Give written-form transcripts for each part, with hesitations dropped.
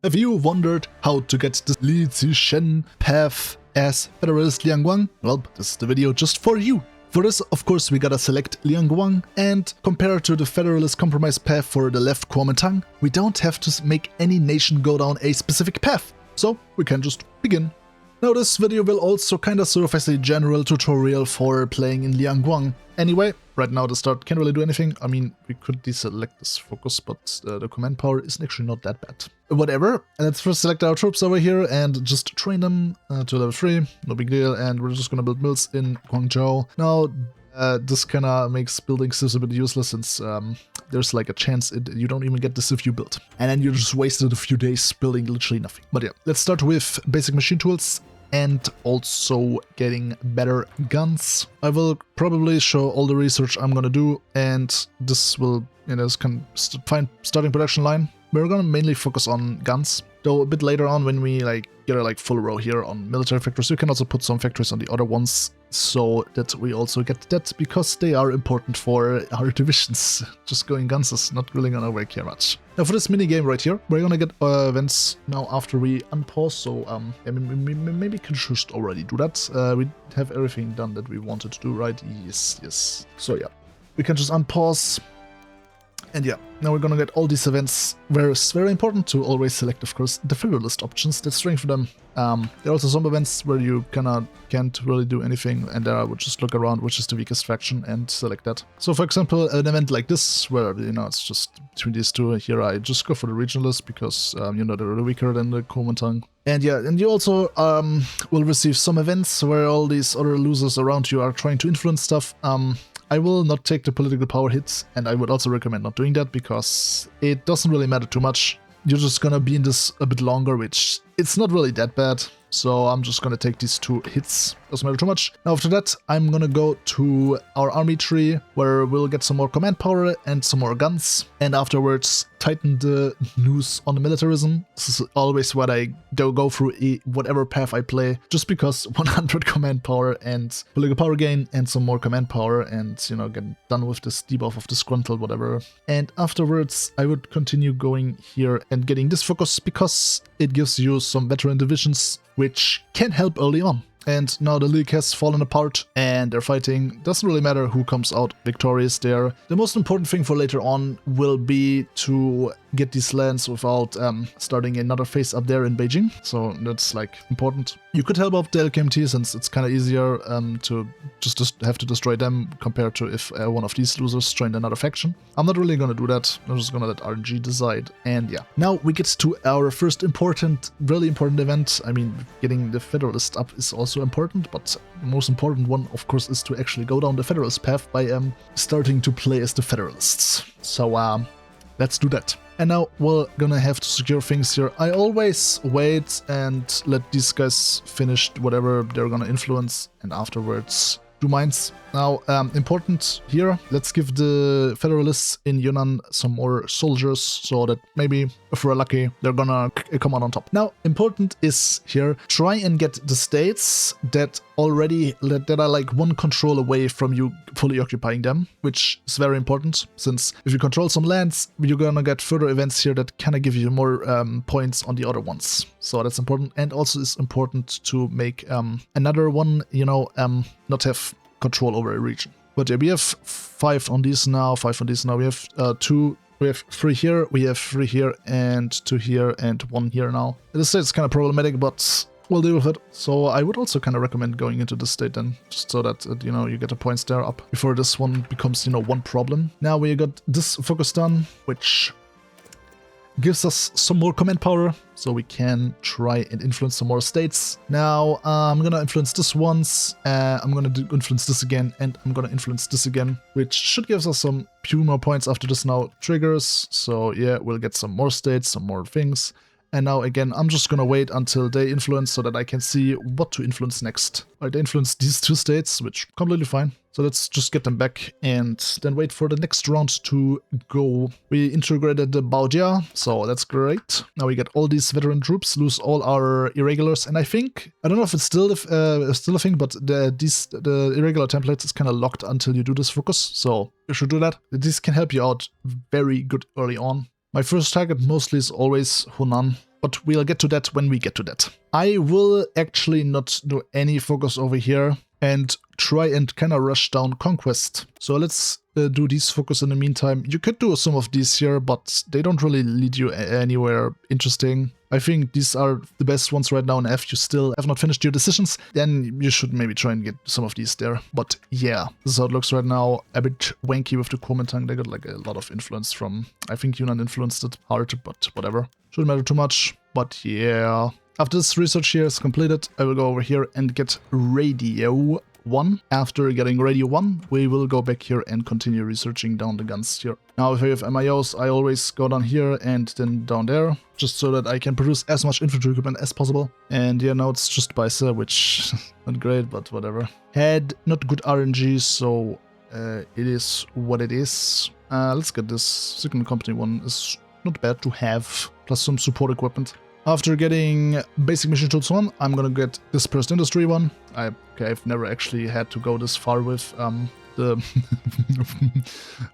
Have you wondered how to get the Li Jishen path as Federalist Liangguang? Well, this is the video just for you. For this, of course, we gotta select Liangguang, and compared to the Federalist Compromise path for the left Kuomintang, we don't have to make any nation go down a specific path, so we can just begin. Now this video will also kinda serve as a general tutorial for playing in Liangguang. Anyway, right now the start can't really do anything. I mean, we could deselect this focus, but the command power is actually not that bad. Whatever, let's first select our troops over here and just train them to level 3, no big deal, and we're just gonna build mills in Guangzhou. Now, this kinda makes building civs a bit useless since there's like a chance you don't even get the civ you built. And then you just wasted a few days building literally nothing. But yeah, let's start with basic machine tools and also getting better guns. I will probably show all the research I'm gonna do, and this will, find starting production line. We're gonna mainly focus on guns, though a bit later on when we get a full row here on military factories, we can also put some factories on the other ones so that we also get that, because they are important for our divisions. Just going guns is not really gonna work here much. Now for this mini game right here, we're gonna get events now after we unpause, so maybe can just already do that. We have everything done that we wanted to do, right? Yes. So yeah, we can just unpause. And yeah, now we're gonna get all these events, where it's very important to always select, of course, the Federalist options that strengthen them. There are also some events where you can't really do anything, and there I would just look around which is the weakest faction and select that. So for example, an event like this, where, it's just between these two, here I just go for the regionalist, because, they're weaker than the Kuomintang. And yeah, and you also will receive some events where all these other losers around you are trying to influence stuff. I will not take the political power hits, and I would also recommend not doing that, because it doesn't really matter too much. You're just gonna be in this a bit longer, which it's not really that bad. So I'm just gonna take these 2 hits, doesn't matter too much. Now after that, I'm gonna go to our army tree, where we'll get some more command power and some more guns. And afterwards, tighten the noose on the militarism. This is always what I go through whatever path I play, just because 100 command power and political power gain and some more command power, and get done with this debuff of disgruntled, whatever. And afterwards, I would continue going here and getting this focus, because it gives you some veteran divisions, which can help early on. And now the league has fallen apart and they're fighting. Doesn't really matter who comes out victorious there. The most important thing for later on will be to get these lands without starting another phase up there in Beijing. So that's important. You could help out the LKMT, since it's kind of easier to just have to destroy them compared to if one of these losers joined another faction. I'm not really gonna do that. I'm just gonna let RNG decide. And yeah, now we get to our first really important event. I mean, getting the Federalist up is also important, but the most important one, of course, is to actually go down the Federalist path by starting to play as the Federalists. So let's do that. And now we're gonna have to secure things here. I always wait and let these guys finish whatever they're gonna influence, and afterwards do mines. Now, important here, let's give the Federalists in Yunnan some more soldiers, so that maybe, if we're lucky, they're gonna come out on top. Now, important is here, try and get the states that are one control away from you fully occupying them, which is very important, since if you control some lands, you're gonna get further events here that kinda give you more points on the other ones. So that's important, and also it's important to make another one, not have control over a region. But yeah, we have 5 on these now, 5 on these now. We have 2, we have 3 here, we have 3 here, and 2 here, and 1 here now. This state's kind of problematic, but we'll deal with it. So I would also kind of recommend going into this state then, just so that, you get the points there up before this one becomes, one problem. Now we got this focus done, which gives us some more command power, so we can try and influence some more states. Now, I'm gonna influence this once, I'm gonna influence this again, and I'm gonna influence this again, which should give us some few more points after this now triggers. So yeah, we'll get some more states, some more things. And now again, I'm just gonna wait until they influence so that I can see what to influence next. Alright, they influenced these 2 states, which completely fine. So let's just get them back and then wait for the next round to go. We integrated the Baojia, so that's great. Now we get all these veteran troops, lose all our irregulars, and I don't know if it's still a thing, but the irregular template is kind of locked until you do this focus, so you should do that. This can help you out very good early on. My first target mostly is always Hunan, but we'll get to that when we get to that. I will actually not do any focus over here and try and kind of rush down Conquest. So let's do these focus in the meantime. You could do some of these here, but they don't really lead you anywhere interesting. I think these are the best ones right now, and if you still have not finished your decisions, then you should maybe try and get some of these there. But yeah, this is how it looks right now. A bit wanky with the Kuomintang. They got like a lot of influence from, I think Yunnan influenced it hard, but whatever. Shouldn't matter too much, but yeah. After this research here is completed, I will go over here and get Radio 1. After getting Radio 1, we will go back here and continue researching down the guns here. Now, if I have MIOs, I always go down here and then down there, just so that I can produce as much infantry equipment as possible. And yeah, now it's just Bicep, which not great, but whatever. Had not good RNG, so it is what it is. Let's get this. Second Company 1 is not bad to have, plus some support equipment. After getting basic machine tools 1, I'm gonna get dispersed industry 1. I've never actually had to go this far with the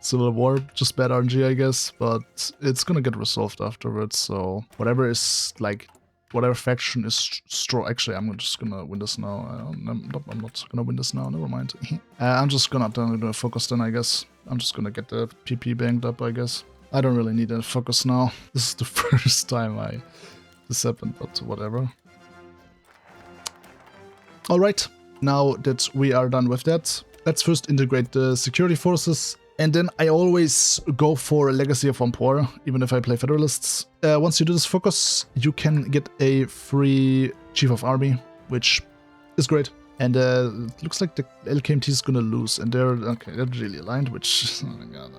Civil War, just bad RNG I guess, but it's gonna get resolved afterwards, so whatever is like, whatever faction is strong. Actually, I'm just gonna win this now. I'm not gonna win this now, never mind. I'm just gonna focus then, I guess. I'm just gonna get the PP banked up, I guess. I don't really need a focus now. This is the first time this happened, but whatever. Alright, now that we are done with that, let's first integrate the security forces, and then I always go for a Legacy of Empire, even if I play Federalists. Once you do this focus, you can get a free Chief of Army, which is great. And it looks like the LKMT is gonna lose, and they're really aligned, which oh my god,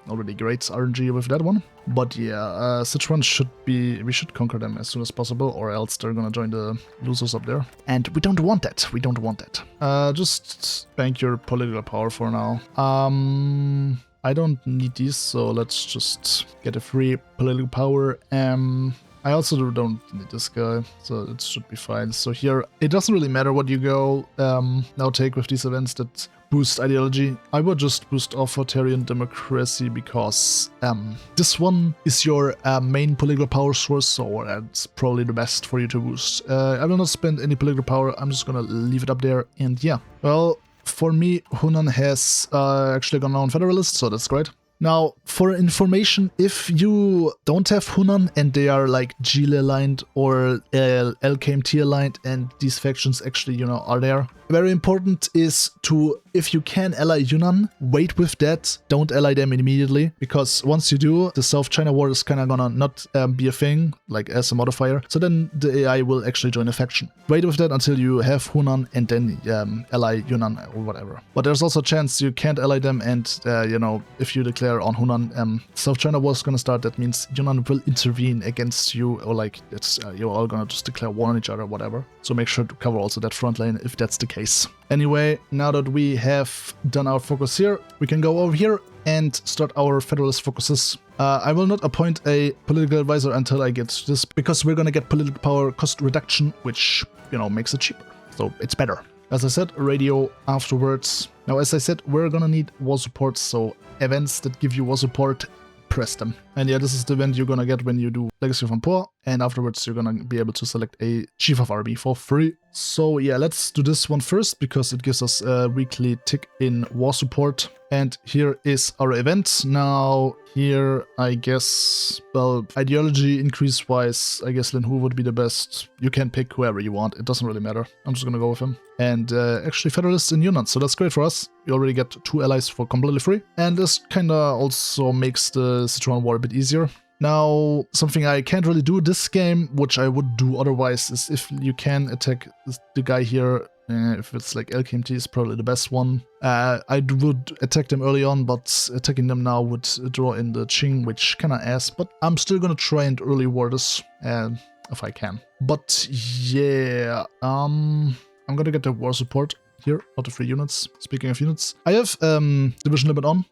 already great RNG with that one. But yeah, Sichuan we should conquer them as soon as possible, or else they're gonna join the losers up there. And we don't want that, we don't want that. Just bank your political power for now. I don't need these, so let's just get a free political power. I also don't need this guy, so it should be fine. So here, it doesn't really matter what you go now take with these events that boost ideology. I would just boost authoritarian democracy because this one is your main political power source, so that's probably the best for you to boost. I will not spend any political power, I'm just gonna leave it up there, and yeah. Well, for me, Hunan has actually gone on Federalist, so that's great. Now, for information, if you don't have Hunan and they are like Gile aligned or LKMT aligned and these factions actually, you know, are there, very important is to, if you can ally Yunnan, wait with that, don't ally them immediately, because once you do, the South China War is kind of gonna not be a thing, like as a modifier, so then the AI will actually join a faction. Wait with that until you have Hunan and then ally Yunnan or whatever. But there's also a chance you can't ally them and, you know, if you declare on Hunan, South China War is gonna start, that means Yunnan will intervene against you, or like, it's you're all gonna just declare war on each other, whatever. So make sure to cover also that front lane if that's the case. Anyway, now that we have done our focus here, we can go over here and start our Federalist focuses. I will not appoint a political advisor until I get this, because we're gonna get political power cost reduction, which, you know, makes it cheaper. So it's better. As I said, radio afterwards. Now, as I said, we're gonna need war support, so events that give you war support, press them. And yeah, this is the event you're gonna get when you do Legacy of Empire, and afterwards you're gonna be able to select a Chief of Army for free. So yeah, let's do this one first, because it gives us a weekly tick in war support. And here is our event. Now here, I guess, well, ideology increase wise, I guess Lin Hu would be the best. You can pick whoever you want, it doesn't really matter. I'm just gonna go with him. And actually Federalists in Yunnan, so that's great for us. We already get 2 allies for completely free. And this kinda also makes the Sichuan War a bit easier. Now, something I can't really do this game, which I would do otherwise, is if you can attack the guy here, if it's like LKMT is probably the best one. I would attack them early on, but attacking them now would draw in the Qing, which kinda ass, but I'm still gonna try and early war this, if I can. But yeah, I'm gonna get the war support here, not the free units. Speaking of units, I have division limit on.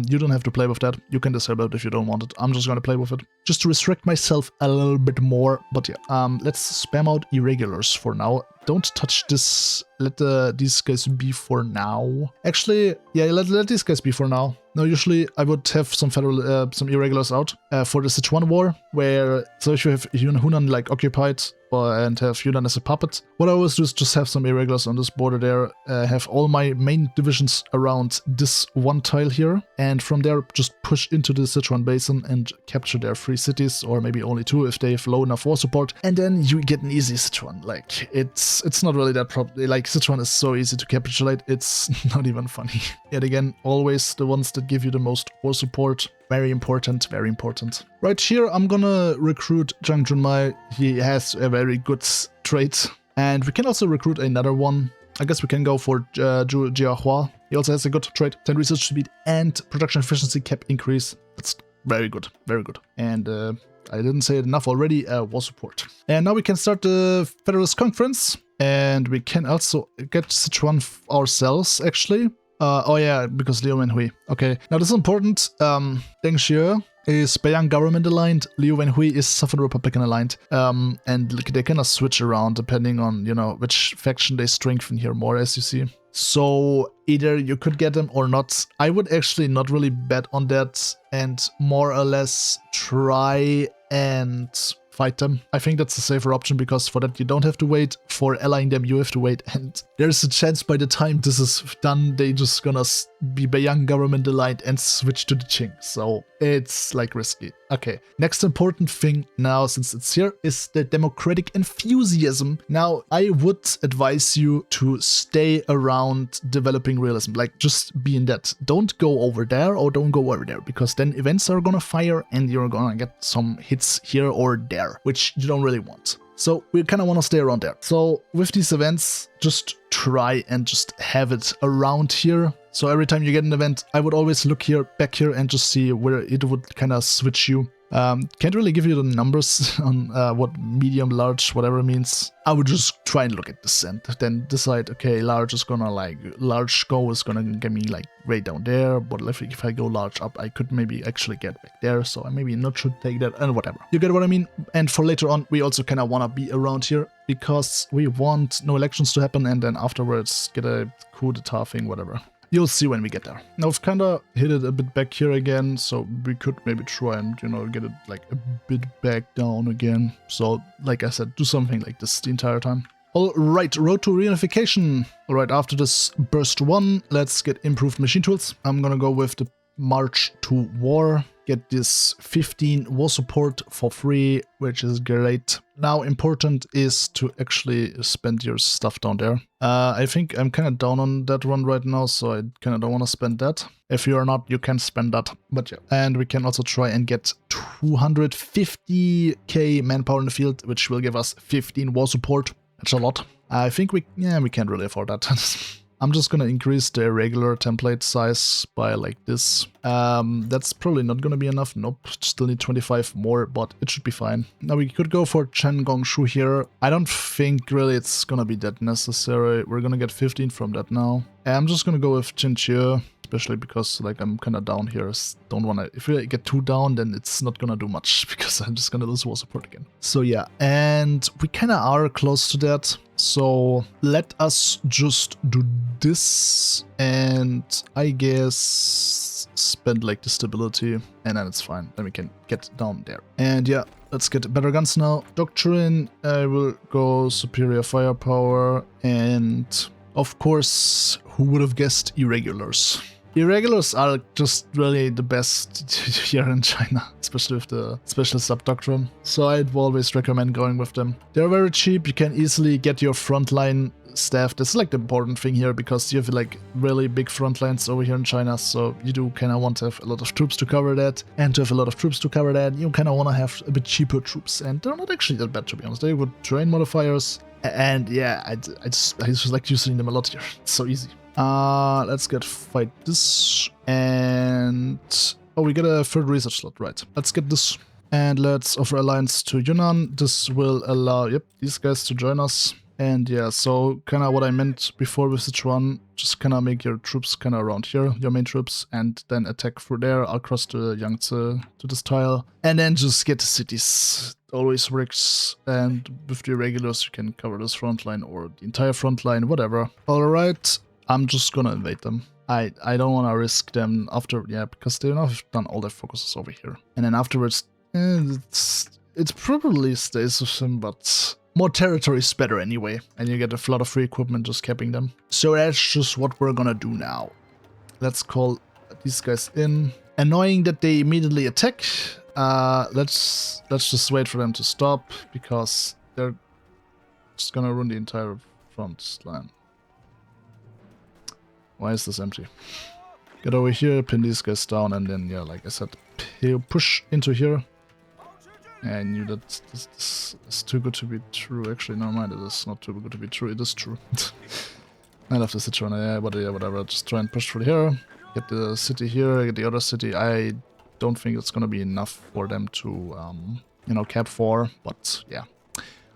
You don't have to play with that. You can disable it if you don't want it. I'm just gonna play with it, just to restrict myself a little bit more. But yeah, let's spam out irregulars for now. don't touch this. Let these guys be for now. Actually, yeah, let these guys be for now. Now, usually I would have some federal, some irregulars out for the Sichuan War, where, so if you have Hunan like occupied and have Yunnan as a puppet, what I always do is just have some irregulars on this border there, have all my main divisions around this one tile here, and from there just push into the Sichuan Basin and capture their 3 cities, or maybe only 2 if they have low enough war support, and then you get an easy Sichuan. Like, it's not really that problem. Like, Sichuan is so easy to capitulate, it's not even funny. Yet again, always the ones that give you the most war support. Very important, very important. Right here, I'm gonna recruit Zhang Junmai. He has a very good trait. And we can also recruit another one. I guess we can go for Zhu Jiahua. He also has a good trait, 10 research speed and production efficiency cap increase. That's very good, very good. And I didn't say it enough already, war support. And now we can start the Federalist Conference. And we can also get Sichuan ourselves, actually. Oh yeah, because Liu Wenhui. Okay, now this is important. Deng Xie is Beiyang government aligned, Liu Wenhui is Southern Republican aligned. And they kind of switch around depending on, you know, which faction they strengthen here more, as you see. So either you could get them or not. I would actually not really bet on that and more or less try and fight them. I think that's a safer option, because for that you don't have to wait. For allying them you have to wait, and there's a chance by the time this is done they just gonna be Beiyang government aligned and switch to the Qing. So it's like risky. Okay, next important thing now, since it's here, is the democratic enthusiasm. Now I would advise you to stay around developing realism, like just be in that. Don't go over there or don't go over there, because then events are gonna fire and you're gonna get some hits here or there, which you don't really want. So we kind of want to stay around there. So with these events, just try and just have it around here. So every time you get an event, I would always look here, back here, and just see where it would kind of switch you. Can't really give you the numbers on what medium, large, whatever means. I would just try and look at this and then decide, okay, large is gonna like, large go is gonna get me like way down there, but if I go large up, I could maybe actually get back there, so I maybe not should take that, and whatever. You get what I mean? And for later on, we also kind of want to be around here, because we want no elections to happen, and then afterwards get a coup d'etat thing, whatever. You'll see when we get there. Now we've kind of hit it a bit back here again, so we could maybe try and, you know, get it like a bit back down again. So, like I said, do something like this the entire time. Alright, road to reunification. Alright, after this burst 1, let's get improved machine tools. I'm gonna go with the March to War. Get this 15 war support for free, which is great. Now important is to actually spend your stuff down there. I think I'm kind of down on that one right now, so I kind of don't want to spend that. If you are not, you can spend that, but yeah. And we can also try and get 250k manpower in the field, which will give us 15 war support. That's a lot. I think we can't really afford that. I'm just gonna increase the regular template size by like this. That's probably not gonna be enough. Nope, still need 25 more, but it should be fine. Now we could go for Chen Gongshu here. I don't think really it's gonna be that necessary. We're gonna get 15 from that now. I'm just gonna go with Qinqie, especially because like I'm kind of down here. Don't wanna, if we get too down, then it's not gonna do much because I'm just gonna lose war support again. So yeah, and we kind of are close to that. So let us just do this, and I guess spend like the stability, and then it's fine. Then we can get down there. And yeah, let's get better guns now. Doctrine, I will go superior firepower, and of course, who would have guessed irregulars? Irregulars are just really the best here in China, especially with the special sub-doctrine. So I'd always recommend going with them. They're very cheap, you can easily get your frontline staff. This is like the important thing here, because you have like really big front lines over here in China, so you do kind of want to have a lot of troops to cover that, and to have a lot of troops to cover that, you kind of want to have a bit cheaper troops, and they're not actually that bad, to be honest. They would terrain modifiers, and yeah, I just like using them a lot here. It's so easy. Let's fight this, and oh, we get a third research slot, right? Let's get this, and let's offer alliance to Yunnan. This will allow, yep, these guys to join us. And yeah, so kind of what I meant before with Sichuan, just kind of make your troops kind of around here, your main troops, and then attack through there across the Yangtze to this tile, and then just get the cities. Always works, and with the irregulars you can cover this front line or the entire front line, whatever. Alright, I'm just gonna invade them. I don't want to risk them after, yeah, because they've now done all their focuses over here. And then afterwards, it probably stays with them, but more territory is better anyway, and you get a lot of free equipment just capping them. So that's just what we're gonna do now. Let's call these guys in. Annoying that they immediately attack. Let's just wait for them to stop, because they're just gonna ruin the entire front line. Why is this empty? Get over here, pin these guys down, and then, yeah, like I said, push into here. I knew that this is too good to be true. Actually, never mind, it is not too good to be true. It is true. I love the Sichuan, yeah, but yeah, whatever. Just try and push through here. Get the city here, get the other city. I don't think it's gonna be enough for them to, you know, cap 4, but yeah.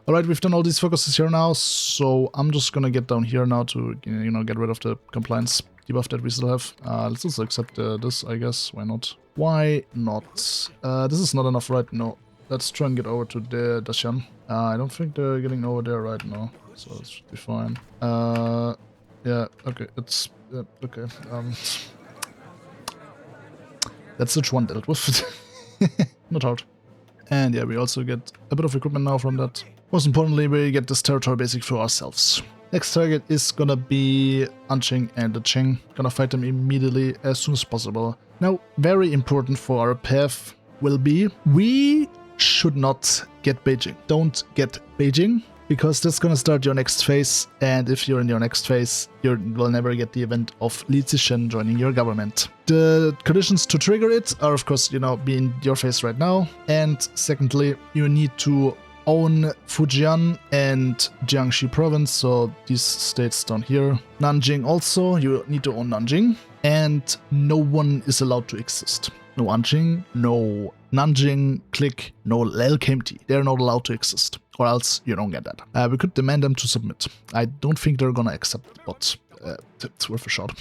Alright, we've done all these focuses here now, so I'm just gonna get down here now to, you know, get rid of the compliance debuff that we still have. Let's also accept this, I guess. Why not? Why not? This is not enough right now. Let's try and get over to the Dashan. I don't think they're getting over there right now, so it should be fine. Yeah, okay, it's... Yeah, okay, that's which one dealt with. Not hard. And yeah, we also get a bit of equipment now from that. Most importantly, we get this territory basic for ourselves. Next target is gonna be Anqing and the Qing. Gonna fight them immediately as soon as possible. Now, very important for our path will be, we should not get Beijing. Don't get Beijing, because that's gonna start your next phase, and if you're in your next phase, you will never get the event of Li Jishen joining your government. The conditions to trigger it are, of course, you know, be in your phase right now, and secondly, you need to own Fujian and Jiangxi province, so these states down here. Nanjing also, you need to own Nanjing, and no one is allowed to exist. No Anqing, no Nanjing, click, no Lelkemti. They're not allowed to exist, or else you don't get that. We could demand them to submit. I don't think they're gonna accept it, but it's worth a shot.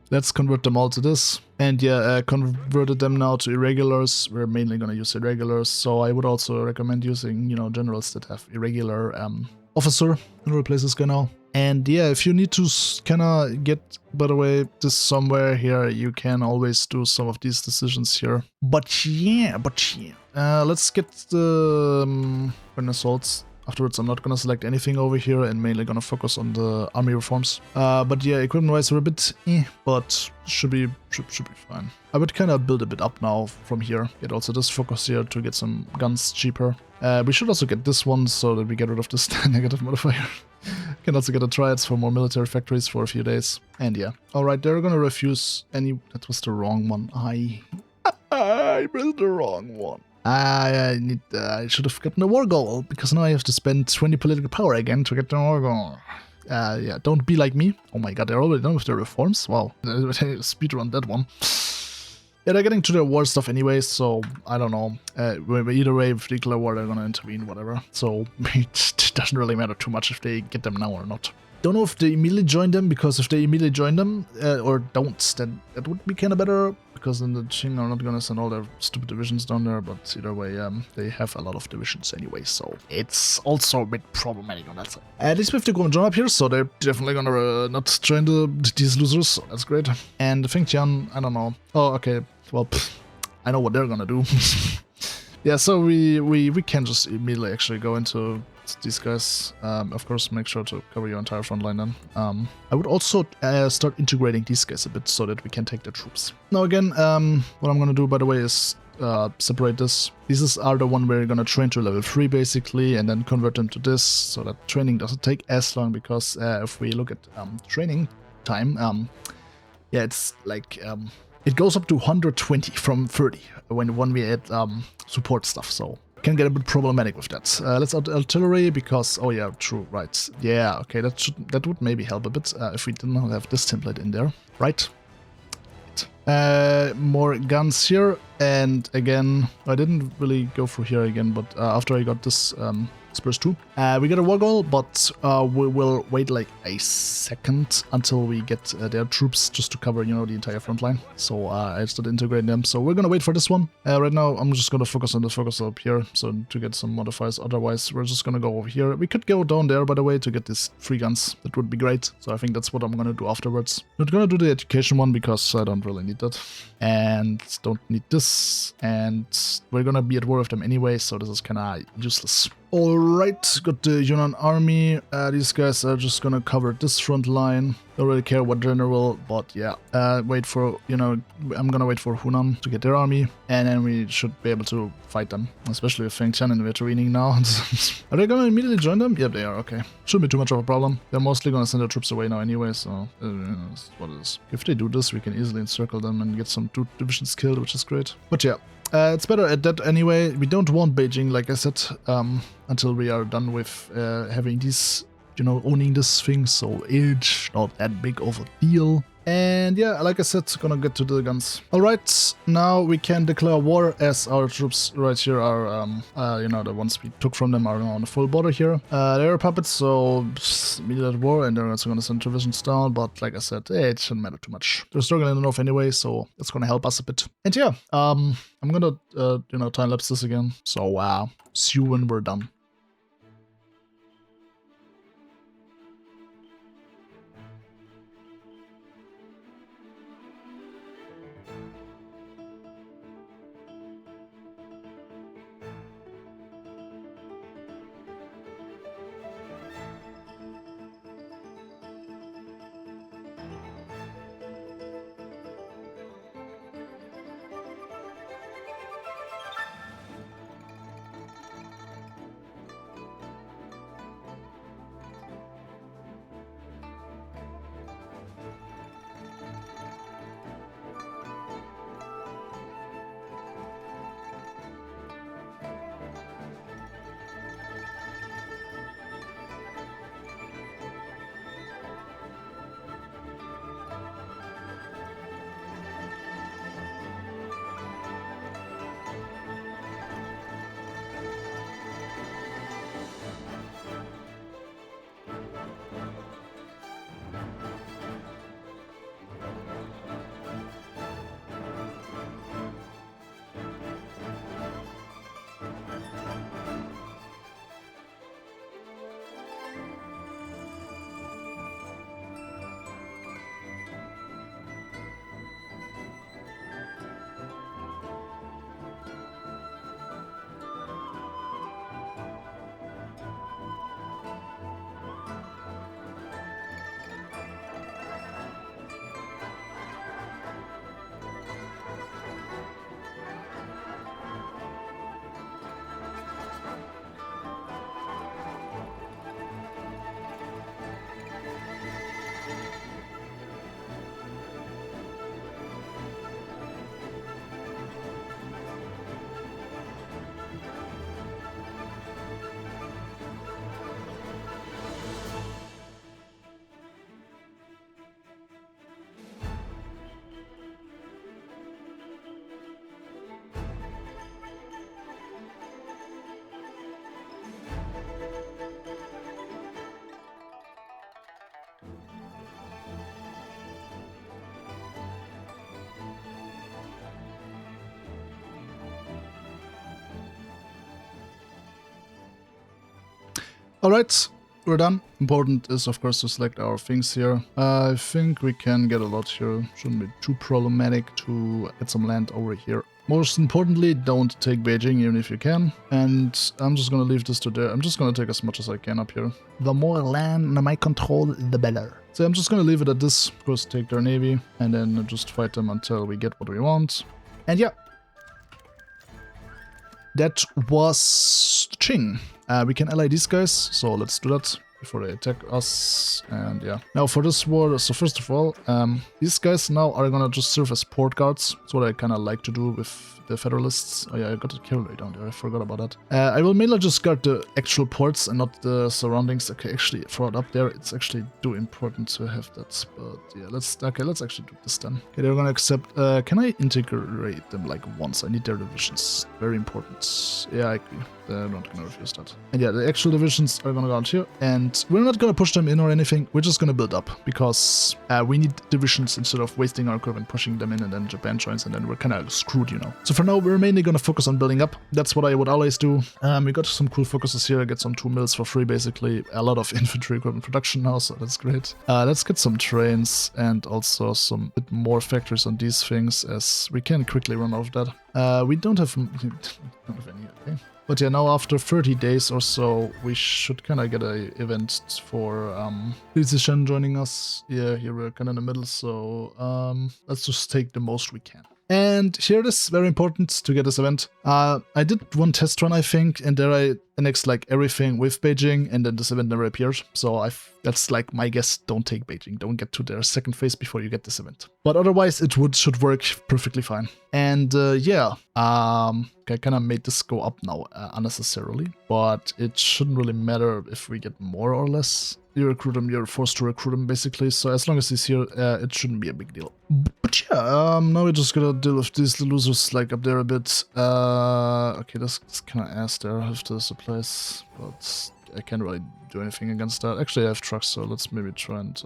Let's convert them all to this. And yeah, converted them now to irregulars. We're mainly gonna use irregulars, so I would also recommend using, you know, generals that have irregular officer and replace this guy now. And yeah, if you need to kinda get, by the way, this somewhere here, you can always do some of these decisions here. But yeah. Let's get the assaults. Afterwards, I'm not gonna select anything over here and mainly gonna focus on the army reforms. But yeah, equipment-wise, we're a bit but should be fine. I would kind of build a bit up now from here. Get also this focus here to get some guns cheaper. We should also get this one so that we get rid of this negative modifier. Can also get a triads for more military factories for a few days. And yeah. Alright, they're gonna refuse any... That was the wrong one. I built the wrong one. I should have gotten a war goal, because now I have to spend 20 political power again to get the war goal. Yeah, don't be like me. Oh my god, they're already done with their reforms? Wow, speedrun that one. Yeah, they're getting to their war stuff anyway, so I don't know. Either way, with nuclear war, they're gonna intervene, whatever. So it doesn't really matter too much if they get them now or not. Don't know if they immediately join them, because if they immediately join them, or don't, then that would be kind of better, because then the Qing are not gonna send all their stupid divisions down there, but either way, they have a lot of divisions anyway, so it's also a bit problematic on that side. At least we have to go and join up here, so they're definitely gonna not join these losers, so that's great. And the Fengtian, I don't know. Oh, okay, well, I know what they're gonna do. Yeah, so we can just immediately actually go into these guys. Of course, make sure to cover your entire front line then. I would also start integrating these guys a bit so that we can take their troops. Now again, what I'm gonna do, by the way, is separate this. These are the one we're gonna train to level 3 basically, and then convert them to this, so that training doesn't take as long, because if we look at training time, yeah, it's like... it goes up to 120 from 30 when we add support stuff, so can get a bit problematic with that. Let's add artillery, because, oh yeah, true, right. Yeah, okay, that would maybe help a bit if we didn't have this template in there, right? More guns here, and again, I didn't really go through here again, but after I got this Spurs 2. We got a war goal, but we will wait like a second until we get their troops just to cover, you know, the entire front line. So I started integrating them. So we're gonna wait for this one. Right now, I'm just gonna focus on the focus up here, so to get some modifiers. Otherwise, we're just gonna go over here. We could go down there, by the way, to get these 3 guns. That would be great. So I think that's what I'm gonna do afterwards. Not gonna do the education one because I don't really need that, and don't need this. And we're gonna be at war with them anyway, so this is kind of useless. Alright, got the Yunnan army. These guys are just gonna cover this front line. Don't really care what general, but yeah. Wait for, you know, I'm gonna wait for Hunan to get their army, and then we should be able to fight them. Especially with Feng Tian intervening now. Are they gonna immediately join them? Yep, they are, okay. Shouldn't be too much of a problem. They're mostly gonna send their troops away now anyway, so you know, that's what it is. If they do this, we can easily encircle them and get some 2 divisions killed, which is great. But yeah. It's better at that anyway. We don't want Beijing, like I said, until we are done with having these, you know, owning this thing, so it's not that big of a deal. And yeah, like I said, gonna get to the guns. Alright, now we can declare war, as our troops right here are, you know, the ones we took from them are now on the full border here. They're puppets, so immediate war, and they're also gonna send divisions down, but like I said, it shouldn't matter too much. They're struggling in the north anyway, so it's gonna help us a bit. And yeah, I'm gonna, you know, time-lapse this again, so see you when we're done. Alright, we're done. Important is, of course, to select our things here. I think we can get a lot here. Shouldn't be too problematic to get some land over here. Most importantly, don't take Beijing, even if you can. And I'm just gonna leave this to there. I'm just gonna take as much as I can up here. The more land under my control, the better. So I'm just gonna leave it at this. Of course, take their navy, and then just fight them until we get what we want. And yeah. That was Qing. We can ally these guys, so let's do that. before they attack us. And yeah, now for this war, so first of all, these guys now are gonna just serve as port guards. That's what I kind of like to do with the Federalists. Oh yeah, I got a cavalry down there, I forgot about that. I will mainly just guard the actual ports and not the surroundings. Okay, actually for it up there, it's actually too important to have that, but yeah, let's actually do this then. Okay, they're gonna accept, can I integrate them like once? I need their divisions, very important. Yeah, I agree. They're not gonna refuse that. And yeah, the actual divisions are gonna go out here, and we're not gonna push them in or anything, we're just gonna build up, because we need divisions instead of wasting our curve and pushing them in, and then Japan joins, and then we're kinda screwed, you know. So for now, we're mainly gonna focus on building up. That's what I would always do. We got some cool focuses here, I get some 2 mills for free basically, a lot of infantry equipment production now, so that's great. Let's get some trains, and also some bit more factories on these things, as we can quickly run out of that. We don't have any, okay. But yeah, now after 30 days or so, we should kind of get a event for Li Jishen joining us. Yeah, here we're kind of in the middle, so let's just take the most we can. And here it is, very important to get this event. I did one test run, I think, and there I annexed like everything with Beijing, and then this event never appeared. So that's like my guess, don't take Beijing, don't get to their second phase before you get this event. But otherwise it should work perfectly fine. And yeah, I kind of made this go up now unnecessarily, but it shouldn't really matter if we get more or less. You recruit him, you're forced to recruit him basically, so as long as he's here, it shouldn't be a big deal. But yeah, now we're just gonna deal with these losers like up there a bit. Okay, that's kind of ass there with the supplies, but I can't really do anything against that. Actually, I have trucks, so let's maybe try and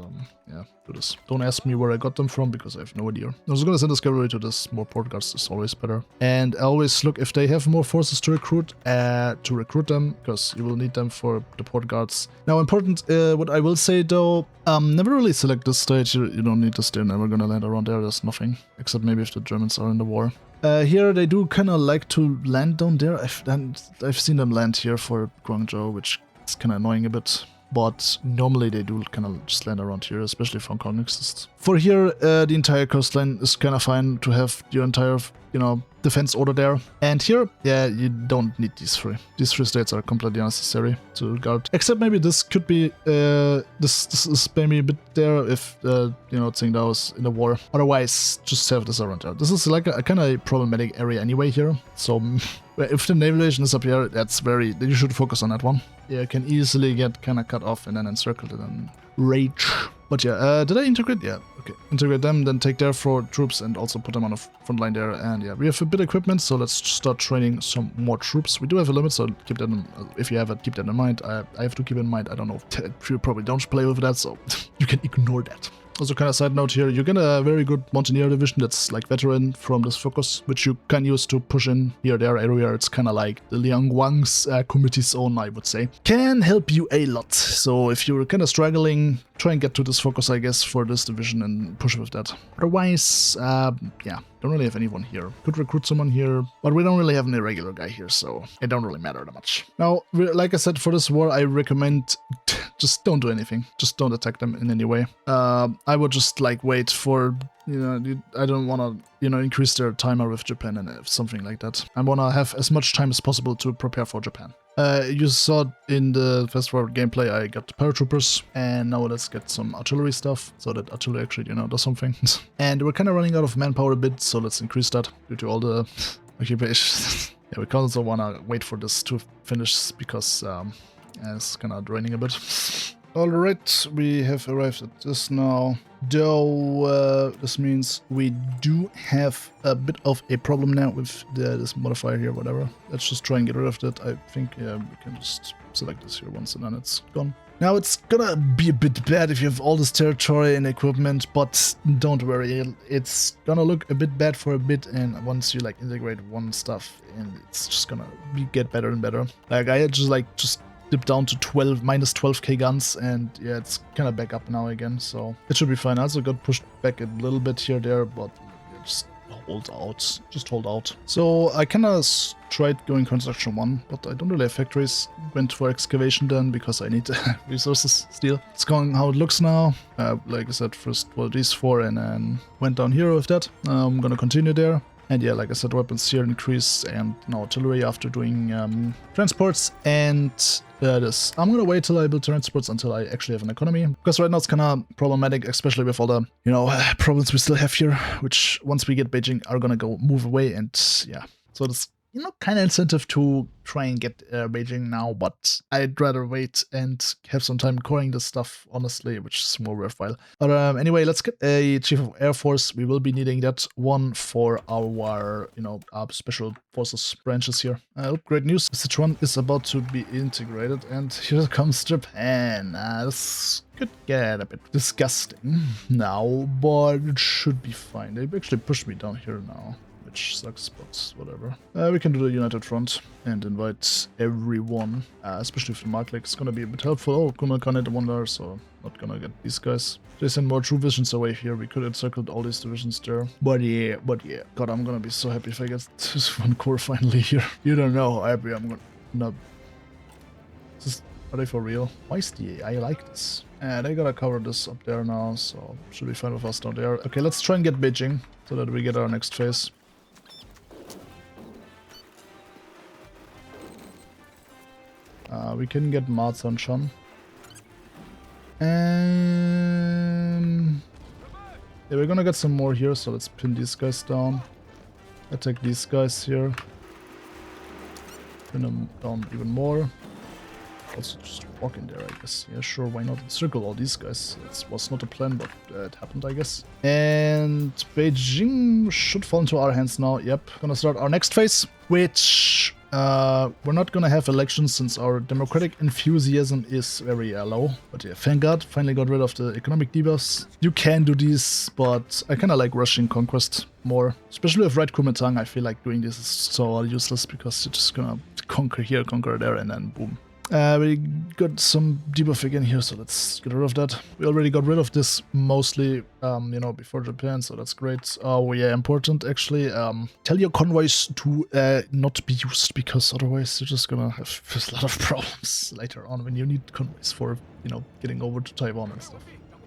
yeah, do this. Don't ask me where I got them from, because I have no idea. I was gonna send this cavalry to this. More port guards is always better. And I always look if they have more forces to recruit them, because you will need them for the port guards. Now, important, what I will say though, never really select this stage. You don't need this. They're never gonna land around there. There's nothing, except maybe if the Germans are in the war. Here they do kind of like to land down there. I've seen them land here for Guangzhou, which is kind of annoying a bit. But normally they do kind of just land around here, especially if Hong Kong exists. For here, the entire coastline is kind of fine to have your entire, you know, defense order there. And here, yeah, you don't need these three. These 3 states are completely unnecessary to guard. Except maybe this could be, this is maybe a bit there if, you know, Tsingtao is in the war. Otherwise, just have this around there. This is like a kind of problematic area anyway here. So if the naval relation is up here, that's you should focus on that one. Yeah, you can easily get kind of cut off and then encircled and then rage. But yeah, did I integrate? Yeah, okay. Integrate them, then take their 4 troops and also put them on the front line there. And yeah, we have a bit of equipment, so let's start training some more troops. We do have a limit, so keep that in, if you have it, keep that in mind. I have to keep in mind, I don't know, you probably don't play with that, so you can ignore that. Also, kind of side note here, you get a very good Mountaineer division that's like veteran from this focus, which you can use to push in here, there, everywhere. It's kind of like the Liangguang's committee's own, I would say. Can help you a lot. So if you're kind of struggling, try and get to this focus, I guess, for this division and push with that. Otherwise, yeah, don't really have anyone here. Could recruit someone here, but we don't really have an irregular guy here, so it don't really matter that much. Now, like I said, for this war, I recommend just don't do anything. Just don't attack them in any way. I would just like wait for, you know, I don't want to, you know, increase their timer with Japan and something like that. I want to have as much time as possible to prepare for Japan. You saw in the fast forward gameplay, I got the paratroopers, and now let's get some artillery stuff, so that artillery actually, you know, does something. And we're kind of running out of manpower a bit, so let's increase that due to all the occupations. Yeah, we also want to wait for this to finish, because it's kind of draining a bit. Alright, we have arrived at this now. Though this means we do have a bit of a problem now with this modifier here, whatever. Let's just try and get rid of that. I think, yeah, we can just select this here once and then it's gone. Now it's gonna be a bit bad if you have all this territory and equipment, but don't worry, it's gonna look a bit bad for a bit, and once you like integrate one stuff, and it's just gonna get better and better. Like I just dip down to minus 12k guns, and yeah, it's kind of back up now again, so it should be fine. I also got pushed back a little bit here, there, but yeah, just hold out. So I kind of tried going construction 1, but I don't really have factories. Went for excavation then, because I need resources still. It's going how it looks now. Like I said, first these 4 and then went down here with that. I'm gonna continue there. And yeah, like I said, weapons here increase, and now artillery after doing transports, and this. I'm gonna wait till I build transports until I actually have an economy, because right now it's kind of problematic, especially with all the, you know, problems we still have here, which once we get Beijing are gonna go move away, and yeah. So this, you know, kind of incentive to try and get Beijing now, but I'd rather wait and have some time coring this stuff, honestly, which is more worthwhile. But anyway, let's get a Chief of Air Force. We will be needing that one for our, you know, special forces branches here. Great news, Sichuan is about to be integrated, and here comes Japan. This could get a bit disgusting now, but it should be fine. They actually pushed me down here now, which sucks, but whatever. We can do the United Front and invite everyone, especially if the mark like is gonna be a bit helpful. Oh, Kumakanate Wonder, so not gonna get these guys. They send more true visions away here. We could encircle all these divisions there. But yeah. God, I'm gonna be so happy if I get this one core finally here. You don't know how happy I'm gonna... No. Are they for real? Why is the AI like this? They gotta cover this up there now, so should be fine with us down there. Okay, let's try and get Beijing, so that we get our next phase. We can get Mazanshan. And yeah, we're gonna get some more here, so let's pin these guys down. Attack these guys here. Pin them down even more. Also just walk in there, I guess. Yeah, sure, why not? Circle all these guys. It was not a plan, but it happened, I guess. And Beijing should fall into our hands now. Yep, gonna start our next phase, which we're not gonna have elections since our democratic enthusiasm is very low. But yeah, thank God, finally got rid of the economic debuffs. You can do these, but I kinda like rushing conquest more. Especially with Red Kuomintang, I feel like doing this is so useless, because you're just gonna conquer here, conquer there, and then boom. We got some debuff again here, so let's get rid of that. We already got rid of this mostly, you know, before Japan, so that's great. Oh yeah, important actually. Tell your convoys to not be used, because otherwise you're just gonna have a lot of problems later on when you need convoys for, you know, getting over to Taiwan and stuff.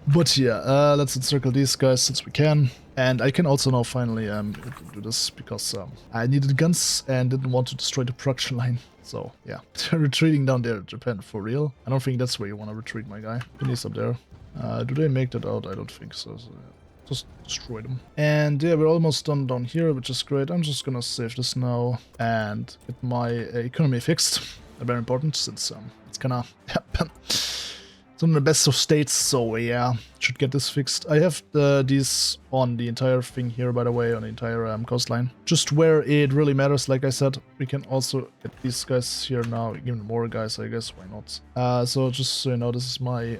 But yeah, let's encircle these guys since we can. And I can also now finally do this, because I needed guns and didn't want to destroy the production line. So yeah, retreating down there, Japan, for real. I don't think that's where you want to retreat, my guy. Finish up there. Do they make that out? I don't think so. So yeah, just destroy them. And yeah, we're almost done down here, which is great. I'm just gonna save this now and get my economy fixed. Very important, since it's gonna happen. It's in the best of states, so yeah, should get this fixed. I have these on the entire thing here, by the way, on the entire coastline. Just where it really matters, like I said. We can also get these guys here now, even more guys, I guess, why not? So just so you know, this is my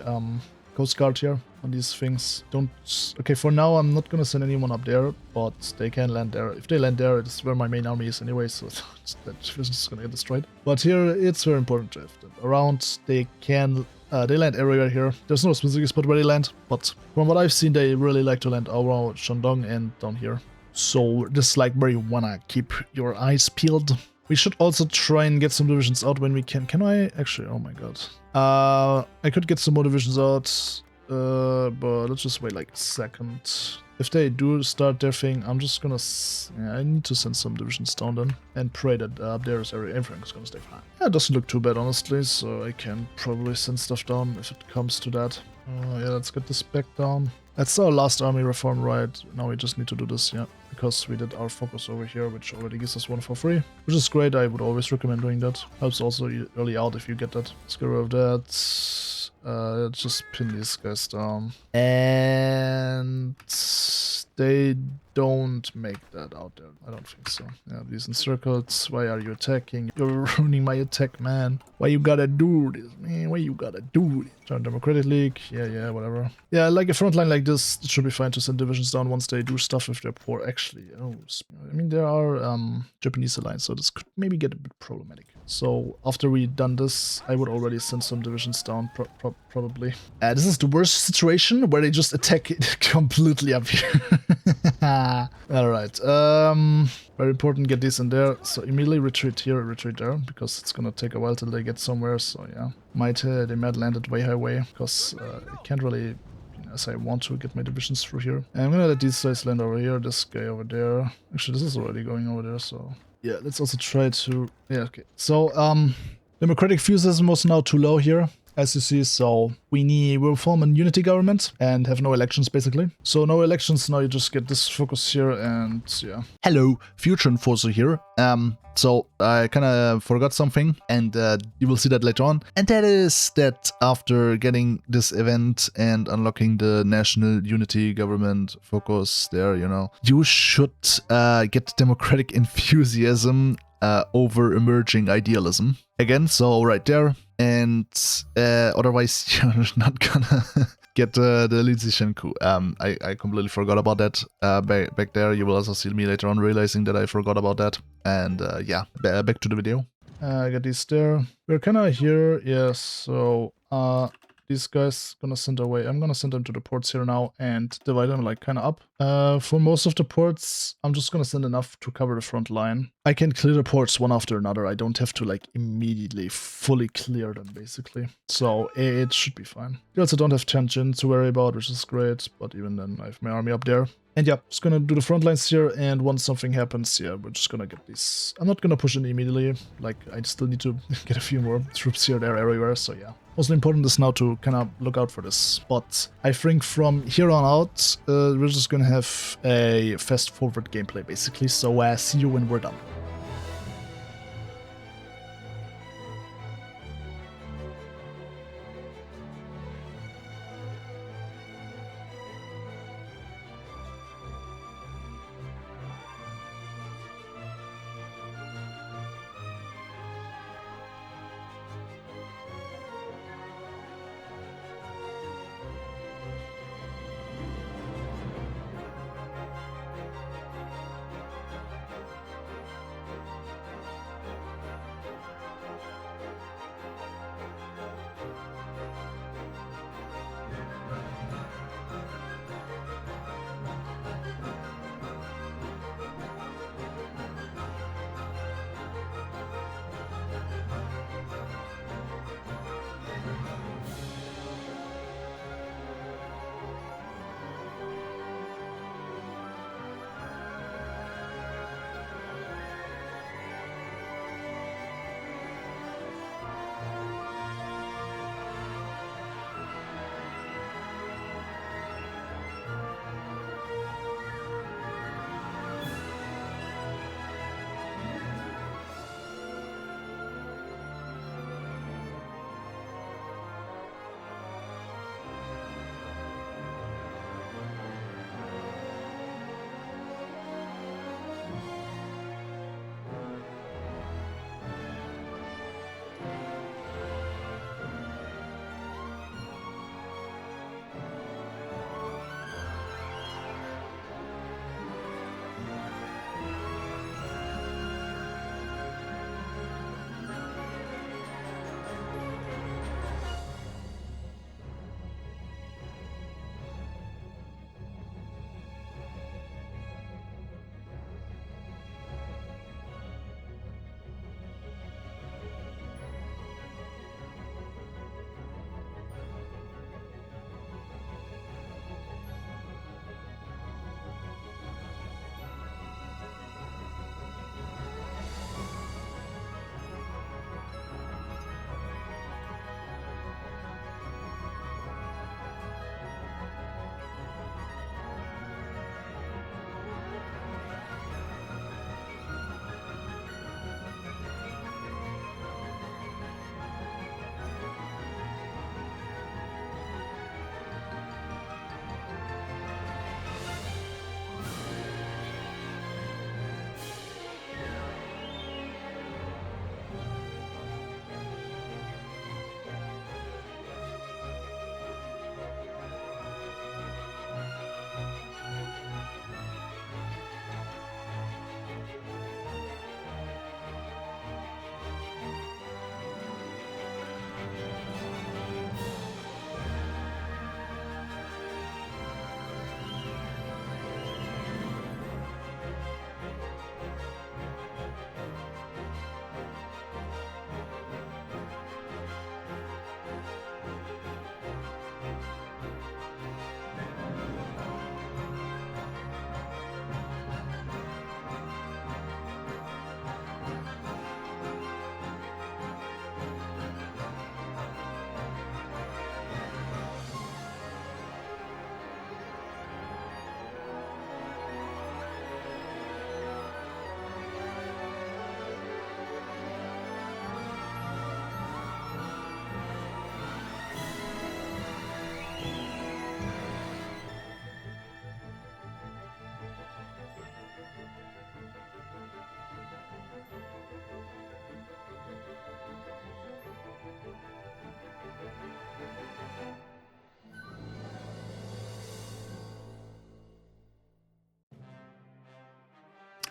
Coast Guard here on these things. Okay, for now I'm not gonna send anyone up there, but they can land there. If they land there, it's where my main army is anyway, so that division is gonna get destroyed. But here, it's very important to have them around. They can... they land everywhere here. There's no specific spot where they land, but from what I've seen, they really like to land around Shandong and down here. So this is like where you wanna keep your eyes peeled. We should also try and get some divisions out when we can. Can I actually? Oh my god. I could get some more divisions out, but let's just wait like a second. If they do start their thing, I'm just gonna... yeah, I need to send some divisions down then and pray that up there is everything's gonna stay fine. Yeah, it doesn't look too bad, honestly, so I can probably send stuff down if it comes to that. Yeah, let's get this back down. That's our last army reform, right? Now we just need to do this, yeah, because we did our focus over here, which already gives us one for free, which is great. I would always recommend doing that. Helps also early out if you get that. Let's get rid of that. Just pin these guys down. And they don't make that out there. I don't think so. Yeah, these encircled. Why are you attacking? You're ruining my attack, man. Why you gotta do this, man? Why you gotta do this? Turn Democratic League. Yeah, whatever. Yeah, like a front line like this, it should be fine to send divisions down once they do stuff if they're poor, actually. Oh, I mean, there are Japanese alliance, so this could maybe get a bit problematic. So after we done this, I would already send some divisions down, probably. This is the worst situation where they just attack it completely up here. Alright, very important, get these in there. So immediately retreat here, retreat there, because it's gonna take a while till they get somewhere, so yeah. They might land it way highway, because it can't really, you as I want to get my divisions through here. And I'm gonna let these guys land over here, this guy over there. Actually, this is already going over there, so yeah, let's also try to, yeah, okay. So, democratic fusion was now too low here, as you see, so we'll form a unity government and have no elections, basically. So no elections, now you just get this focus here, and yeah. Hello, Future Enforcer here. So I kind of forgot something, and you will see that later on. And that is that after getting this event and unlocking the national unity government focus there, you know, you should get democratic enthusiasm over emerging idealism. Again, so right there. And otherwise, you're not gonna get the Li Jishen Coup. I completely forgot about that back there. You will also see me later on realizing that I forgot about that. And yeah, back to the video. I got these there. We're kind of here, yes. So these guys gonna send away. I'm gonna send them to the ports here now and divide them like kind of up. For most of the ports, I'm just gonna send enough to cover the front line. I can clear the ports one after another. I don't have to like immediately fully clear them basically. So it should be fine. You also don't have Tianjin to worry about, which is great. But even then, I have my army up there. And yeah, just gonna do the front lines here, and once something happens, yeah, we're just gonna get these. I'm not gonna push in immediately, like, I still need to get a few more troops here, there, everywhere, so yeah. Also important is now to kind of look out for this, but I think from here on out, we're just gonna have a fast-forward gameplay, basically, so see you when we're done.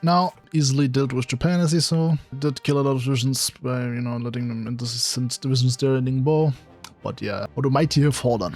Now, easily dealt with Japan, as you saw. Did kill a lot of divisions by, you know, letting them into the divisions there in Ningbo. But yeah, what a mighty have fallen.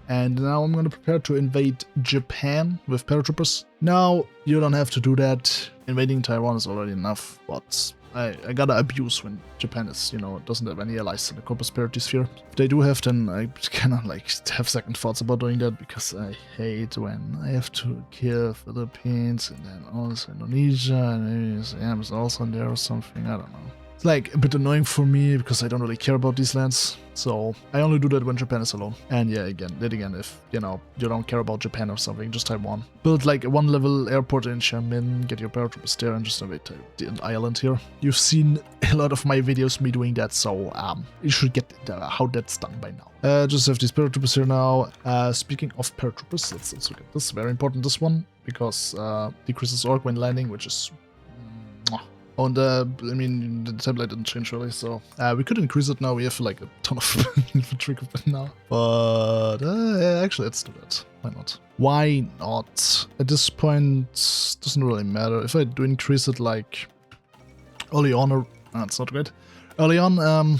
And now I'm gonna prepare to invade Japan with paratroopers. Now, you don't have to do that. Invading Taiwan is already enough, but I gotta abuse when Japan is, you know, doesn't have any allies in the co-prosperity sphere. If they do have, then I cannot, like, have second thoughts about doing that, because I hate when I have to kill Philippines and then also Indonesia, and maybe Siam is also in there or something, I don't know. It's like a bit annoying for me because I don't really care about these lands. So I only do that when Japan is alone. And yeah, again, if, you know, you don't care about Japan or something, just Taiwan. Build like a 1-level airport in Xiamen, get your paratroopers there and just invade the island here. You've seen a lot of my videos me doing that, so you should get how that's done by now. Just have these paratroopers here now. Speaking of paratroopers, let's also get this. Very important, this one, because decreases orc when landing, which is... And I mean, the template didn't change really, so we could increase it now. We have like a ton of infantry now. But actually, let's do that. Why not? Why not? At this point, doesn't really matter. If I do increase it like early on, or it's not great. Early on, I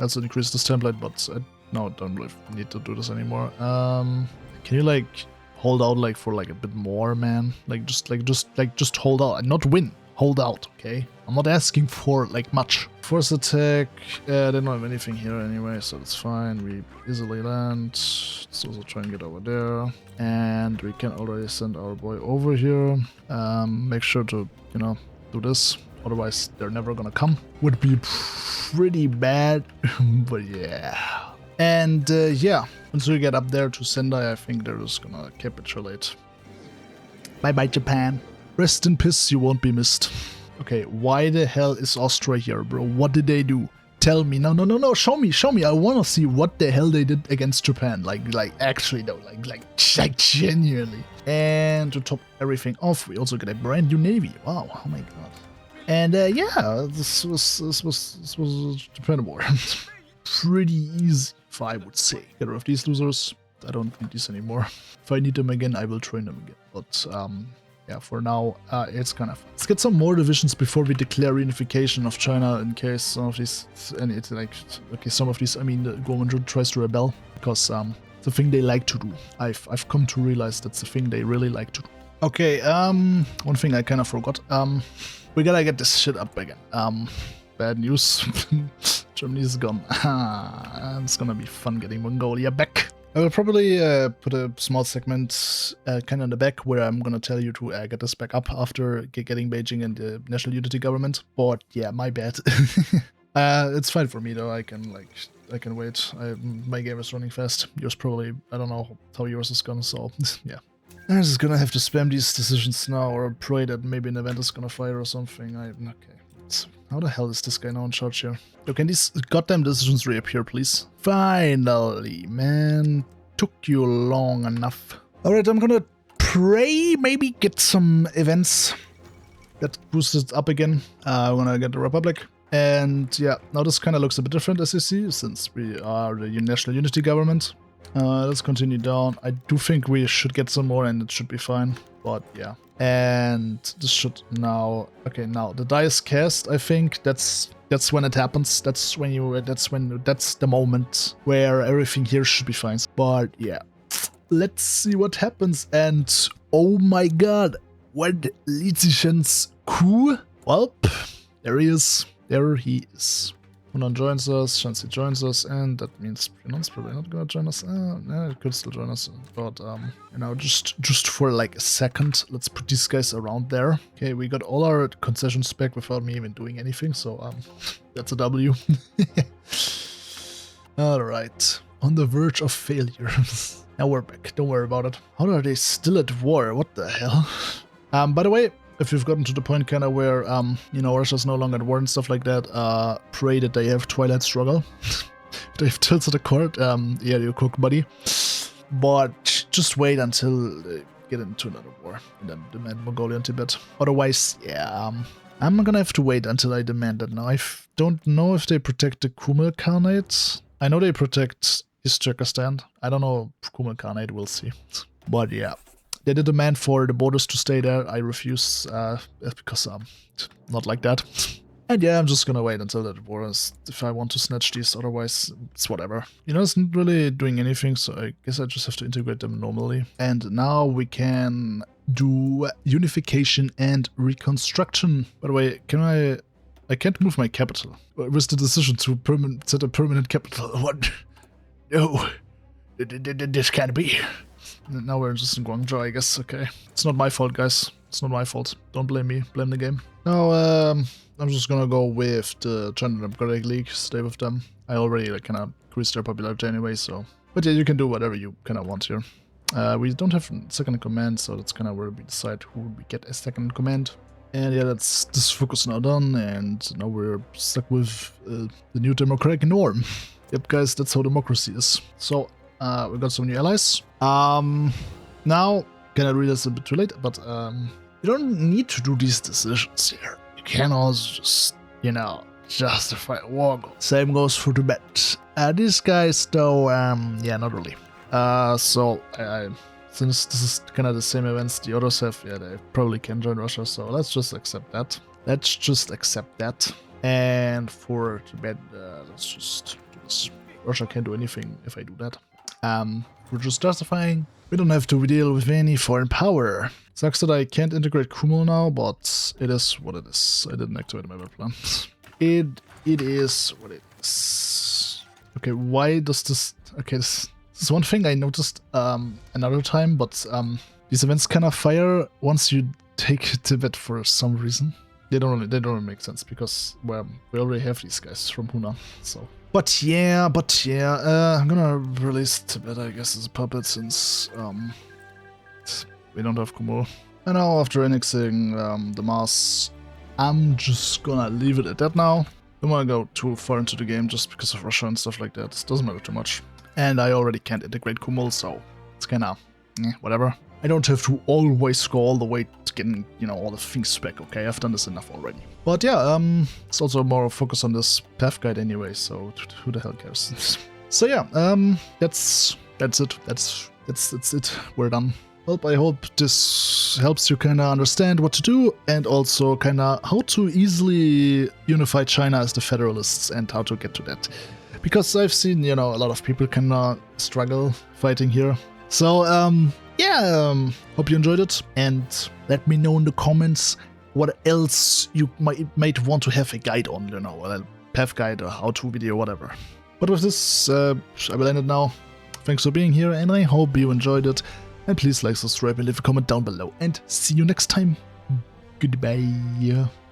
also increase this template, but no, I don't really need to do this anymore. Can you like hold out like for like a bit more, man? Just hold out and not win. Hold out, okay? I'm not asking for, like, much. Force attack, they don't have anything here anyway, so that's fine. We easily land. Let's also try and get over there. And we can already send our boy over here. Make sure to, you know, do this. Otherwise, they're never gonna come. Would be pretty bad, but yeah. And, yeah, once we get up there to Sendai, I think they're just gonna capitulate. Bye-bye, Japan. Rest in peace, you won't be missed. Okay, why the hell is Austria here, bro? What did they do? Tell me. No, show me. I wanna see what the hell they did against Japan. Like actually though, like genuinely. And to top everything off, we also get a brand new navy. Wow, oh my god. And yeah, this was Japan war. Pretty easy, if I would say. Get rid of these losers. I don't need these anymore. If I need them again, I will train them again. But yeah, for now, it's kind of... Let's get some more divisions before we declare reunification of China in case some of these... And it's like... Okay, some of these, I mean, the Guangzhou tries to rebel. Because it's a thing they like to do. I've come to realize that's the thing they really like to do. Okay, one thing I kind of forgot. We gotta get this shit up again. Bad news. Germany is gone. It's gonna be fun getting Mongolia back. I will probably put a small segment kind of in the back where I'm gonna tell you to get this back up after getting Beijing and the National Unity Government. But yeah, my bad. It's fine for me though. I can wait. My game is running fast. Yours probably. I don't know how yours is gone. So yeah, I'm just gonna have to spam these decisions now, or pray that maybe an event is gonna fire or something. Okay. How the hell is this guy now in charge here? Yo, can these goddamn decisions reappear, please? Finally, man. Took you long enough. Alright, I'm gonna pray, maybe get some events that boost it up again. I'm gonna get the Republic. And yeah, now this kind of looks a bit different, as you see, since we are the National Unity Government. Let's continue down. I do think we should get some more and it should be fine. But yeah. And this should now... Okay, now the die is cast, I think. That's when it happens. That's the moment where everything here should be fine. But yeah. Let's see what happens. And oh my god. What? Li Jishen's coup? Well, there he is. There he is. Hunan joins us, Shanxi joins us, and that means Hunan's probably not gonna join us. Yeah, it could still join us, but you know, just for like a second, let's put these guys around there. Okay, we got all our concessions back without me even doing anything, so that's a W. All right, on the verge of failure. Now we're back. Don't worry about it. How are they still at war? What the hell? By the way, if you've gotten to the point kind of where, you know, Russia's no longer at war and stuff like that, pray that they have Twilight Struggle. They've tilted the court, yeah, you cook, buddy. But just wait until they get into another war and then demand Mongolia and Tibet. Otherwise, yeah, I'm gonna have to wait until I demand that now. I don't know if they protect the Kumel Khanate. I know they protect East Turkestan. I don't know Kumel Khanate, we'll see. But yeah. they did demand for the borders to stay there. I refuse because not like that. And yeah, I'm just gonna wait until the borders if I want to snatch these. Otherwise, it's whatever. You know, it's not really doing anything, so I guess I just have to integrate them normally. And now we can do unification and reconstruction. By the way, I can't move my capital. With the decision to set a permanent capital. What? No. This can't be. Now we're just in Guangzhou, I guess. Okay. It's not my fault, guys. It's not my fault. Don't blame me. Blame the game. Now, I'm just gonna go with the China Democratic League. Stay with them. I already like, kind of increased their popularity anyway, so... But yeah, you can do whatever you kind of want here. We don't have second in command, so that's kind of where we decide who we get as second in command. And yeah, that's this focus now done, and now we're stuck with the new democratic norm. Yep, guys, that's how democracy is. So, we got some new allies. Now, can I read this a bit too late? But you don't need to do these decisions here. You can also just, you know, justify a war goal. Same goes for Tibet. These guys, though, yeah, not really. So, since this is kind of the same events the others have, yeah, they probably can join Russia, so let's just accept that. Let's just accept that. And for Tibet, let's just do this. Russia can't do anything if I do that. We're just justifying. We don't have to deal with any foreign power. Sucks that I can't integrate Kumul now, but it is what it is. I didn't activate my web plan. It is what it is. Okay, why does this... Okay, this is one thing I noticed another time, but these events kind of fire once you take Tibet for some reason. They don't really make sense because, well, we already have these guys from Hunan, so... But yeah, I'm gonna release Tibet, I guess, as a puppet since we don't have Kumul. And now, after annexing the Mars, I'm just gonna leave it at that now. Don't wanna go too far into the game just because of Russia and stuff like that. It doesn't matter too much. And I already can't integrate Kumul, so it's kinda, whatever. I don't have to always go all the way to getting, you know, all the things back, okay? I've done this enough already. But yeah, it's also more focus on this path guide anyway, so who the hell cares? So yeah, that's it. That's it. We're done. Well, I hope this helps you kinda understand what to do and also kinda how to easily unify China as the Federalists and how to get to that. Because I've seen, you know, a lot of people kinda struggle fighting here. So, yeah, hope you enjoyed it, and let me know in the comments what else you might want to have a guide on, you know, a path guide or how-to video, whatever. But with this, I will end it now. Thanks for being here, and I hope you enjoyed it. And please like, subscribe, and leave a comment down below. And see you next time. Goodbye.